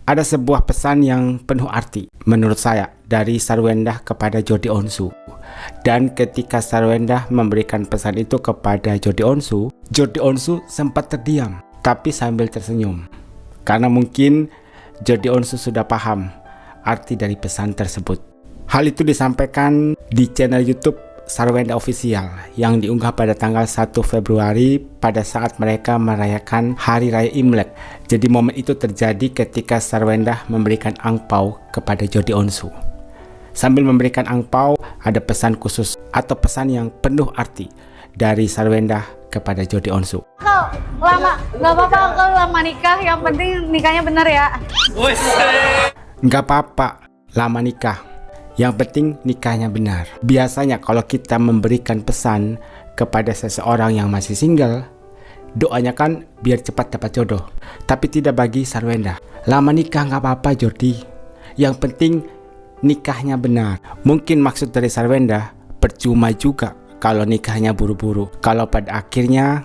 Ada sebuah pesan yang penuh arti menurut saya dari Sarwendah kepada Jody Onsu. Dan ketika Sarwendah memberikan pesan itu kepada Jody Onsu sempat terdiam tapi sambil tersenyum. Karena mungkin Jody Onsu sudah paham arti dari pesan tersebut. Hal itu disampaikan di channel YouTube Sarwendah Official yang diunggah pada tanggal 1 Februari pada saat mereka merayakan Hari Raya Imlek. Jadi momen itu terjadi ketika Sarwendah memberikan angpau kepada Jody Onsu. Sambil memberikan angpau, ada pesan khusus atau pesan yang penuh arti dari Sarwendah kepada Jody Onsu. Lama, nggak apa-apa kalau lama nikah, yang penting nikahnya benar ya. Nggak apa-apa lama nikah, yang penting nikahnya benar. Biasanya kalau kita memberikan pesan kepada seseorang yang masih single, doanya kan biar cepat dapat jodoh. Tapi tidak bagi Sarwendah. Lama nikah nggak apa-apa Jody, yang penting nikahnya benar. Mungkin maksud dari Sarwendah, percuma juga kalau nikahnya buru-buru, kalau pada akhirnya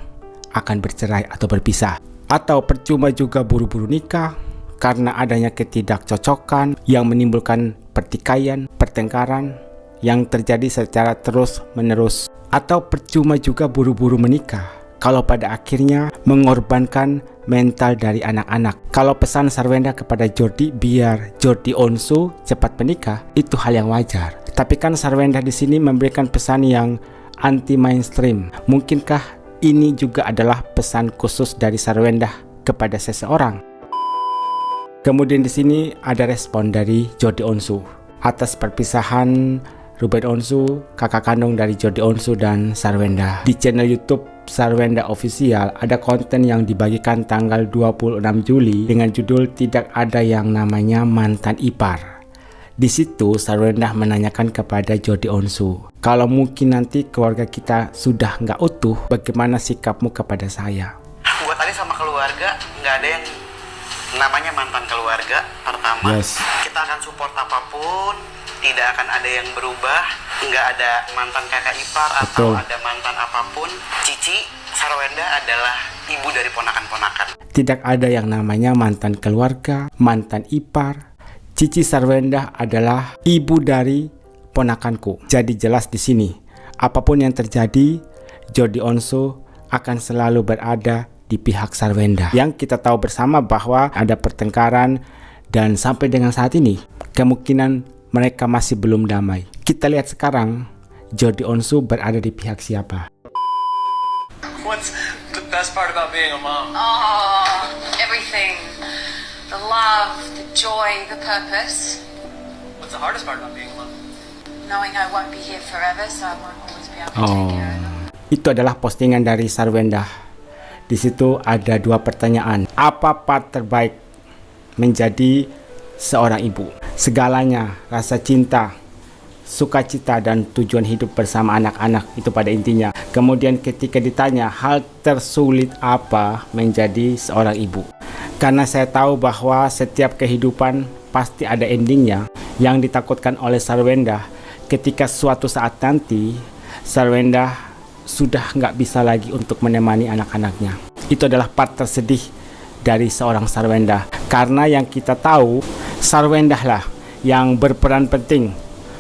akan bercerai atau berpisah. Atau percuma juga buru-buru nikah karena adanya ketidakcocokan yang menimbulkan pertikaian, pertengkaran yang terjadi secara terus-menerus. Atau percuma juga buru-buru menikah kalau pada akhirnya mengorbankan mental dari anak-anak. Kalau pesan Sarwendah kepada Jody biar Jody Onsu cepat menikah, itu hal yang wajar. Tapi kan Sarwendah di sini memberikan pesan yang anti mainstream. Mungkinkah ini juga adalah pesan khusus dari Sarwendah kepada seseorang? Kemudian di sini ada respon dari Jody Onsu atas perpisahan Ruben Onsu, kakak kandung dari Jody Onsu dan Sarwendah. Di channel YouTube Sarwendah Official ada konten yang dibagikan tanggal 26 Juli dengan judul "Tidak Ada Yang Namanya Mantan Ipar". Di situ Sarwendah menanyakan kepada Jody Onsu, kalau mungkin nanti keluarga kita sudah nggak utuh, bagaimana sikapmu kepada saya? Buat tadi sama keluarga nggak ada yang namanya mantan keluarga. Pertama, kita akan support apapun, tidak akan ada yang berubah, nggak ada mantan kakak ipar atau ada mantan apapun. Cici Sarwendah adalah ibu dari ponakan-ponakan. Tidak ada yang namanya mantan keluarga, mantan ipar. Cici Sarwendah adalah ibu dari ponakanku. Jadi jelas di sini, apapun yang terjadi, Jody Onsu akan selalu berada di pihak Sarwendah. Yang kita tahu bersama bahwa ada pertengkaran dan sampai dengan saat ini kemungkinan mereka masih belum damai. Kita lihat sekarang Jody Onsu berada di pihak siapa. What's the best part about being a mom? Oh, everything. The love, the joy, the purpose. What's the hardest part about being a mom? Knowing I won't be here forever, so I won't always be able to take care of them. Itu adalah postingan dari Sarwendah. Di situ ada dua pertanyaan. Apa part terbaik menjadi seorang ibu? Segalanya, rasa cinta, sukacita dan tujuan hidup bersama anak-anak, itu pada intinya. Kemudian ketika ditanya hal tersulit apa menjadi seorang ibu, karena saya tahu bahwa setiap kehidupan pasti ada endingnya. Yang ditakutkan oleh Sarwendah ketika suatu saat nanti Sarwendah sudah nggak bisa lagi untuk menemani anak-anaknya. Itu adalah part tersedih dari seorang Sarwendah, karena yang kita tahu Sarwendah lah yang berperan penting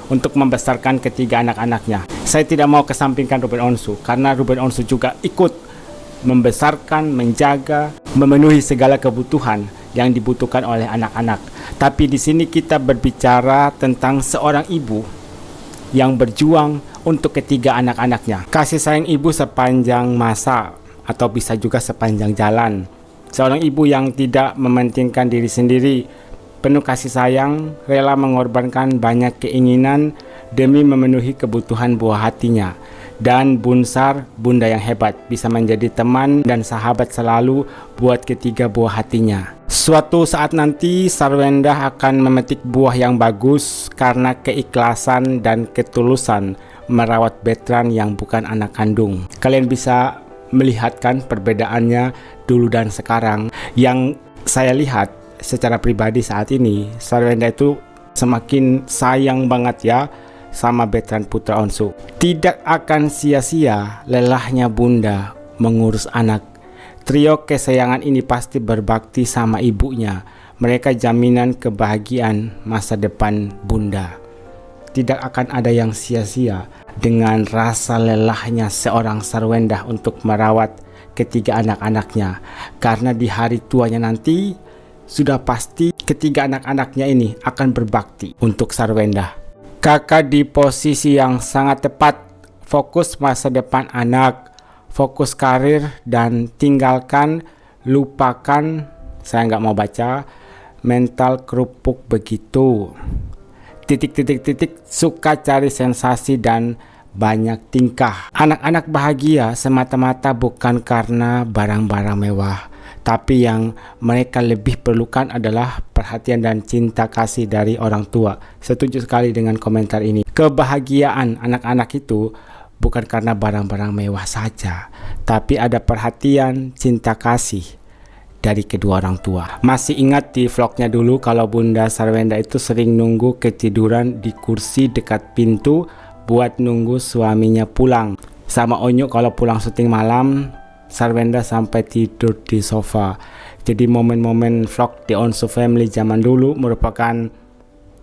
untuk membesarkan ketiga anak-anaknya. Saya tidak mau kesampingkan Ruben Onsu, karena Ruben Onsu juga ikut membesarkan, menjaga, memenuhi segala kebutuhan yang dibutuhkan oleh anak-anak. Tapi di sini kita berbicara tentang seorang ibu yang berjuang untuk ketiga anak-anaknya. Kasih sayang ibu sepanjang masa atau bisa juga sepanjang jalan. Seorang ibu yang tidak mementingkan diri sendiri, penuh kasih sayang, rela mengorbankan banyak keinginan demi memenuhi kebutuhan buah hatinya. Dan Bunsar, bunda yang hebat, bisa menjadi teman dan sahabat selalu buat ketiga buah hatinya. Suatu saat nanti Sarwendah akan memetik buah yang bagus karena keikhlasan dan ketulusan merawat Betran yang bukan anak kandung. Kalian bisa melihatkan perbedaannya dulu dan sekarang. Yang saya lihat secara pribadi saat ini, Sarwendah itu semakin sayang banget ya sama Betran putra Onsu. Tidak akan sia-sia lelahnya bunda mengurus anak. Trio kesayangan ini pasti berbakti sama ibunya, Mereka jaminan kebahagiaan masa depan Bunda. Tidak akan ada yang sia-sia dengan rasa lelahnya seorang Sarwendah untuk merawat ketiga anak-anaknya. Karena di hari tuanya nanti, sudah pasti ketiga anak-anaknya ini akan berbakti untuk Sarwendah. Kakak di posisi yang sangat tepat, fokus masa depan anak, fokus karir, dan lupakan, saya nggak mau baca, mental kerupuk begitu. Suka cari sensasi dan banyak tingkah. Anak-anak bahagia semata-mata bukan karena barang-barang mewah, tapi yang mereka lebih perlukan adalah perhatian dan cinta kasih dari orang tua. Setuju sekali dengan komentar ini. Kebahagiaan anak-anak itu bukan karena barang-barang mewah saja, tapi ada perhatian, cinta kasih dari kedua orang tua. Masih ingat di vlognya dulu kalau Bunda Sarwendah itu sering nunggu ketiduran di kursi dekat pintu buat nunggu suaminya pulang. Sama Onyo kalau pulang syuting malam, Sarwendah sampai tidur di sofa. Jadi momen-momen vlog The Onsu Family zaman dulu merupakan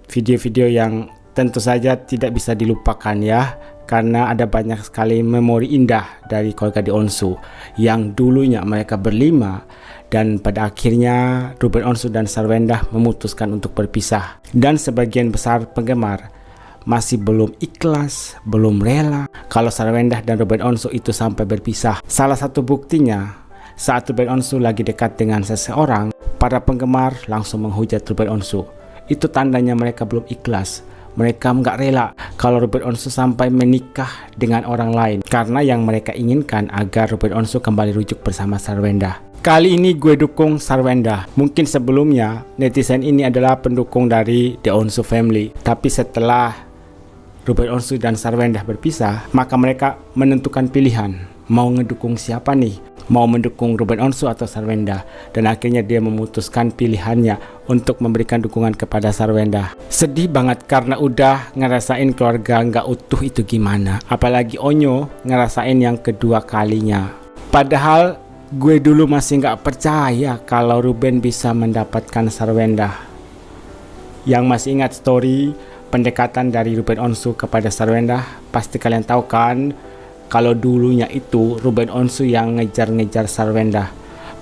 video-video yang tentu saja tidak bisa dilupakan ya, karena ada banyak sekali memori indah dari keluarga The Onsu yang dulunya mereka berlima, dan pada akhirnya Ruben Onsu dan Sarwendah memutuskan untuk berpisah. Dan sebagian besar penggemar masih belum ikhlas, belum rela kalau Sarwendah dan Ruben Onsu itu sampai berpisah. Salah satu buktinya, saat Ruben Onsu lagi dekat dengan seseorang, para penggemar langsung menghujat Ruben Onsu. Itu tandanya mereka belum ikhlas. Mereka nggak rela kalau Ruben Onsu sampai menikah dengan orang lain, karena yang mereka inginkan agar Ruben Onsu kembali rujuk bersama Sarwendah. Kali ini gue dukung Sarwendah. Mungkin sebelumnya netizen ini adalah pendukung dari The Onsu Family, tapi setelah Ruben Onsu dan Sarwendah berpisah, maka mereka menentukan pilihan mau ngedukung siapa nih, mau mendukung Ruben Onsu atau Sarwendah, dan akhirnya dia memutuskan pilihannya untuk memberikan dukungan kepada Sarwendah. Sedih banget karena udah ngerasain keluarga nggak utuh itu gimana, apalagi Onyo ngerasain yang kedua kalinya. Padahal gue dulu masih nggak percaya kalau Ruben bisa mendapatkan Sarwendah. Yang masih ingat story pendekatan dari Ruben Onsu kepada Sarwendah, pasti kalian tahu kan kalau dulunya itu Ruben Onsu yang ngejar-ngejar Sarwendah,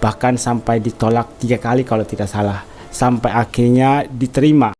bahkan sampai ditolak 3 kali kalau tidak salah, sampai akhirnya diterima.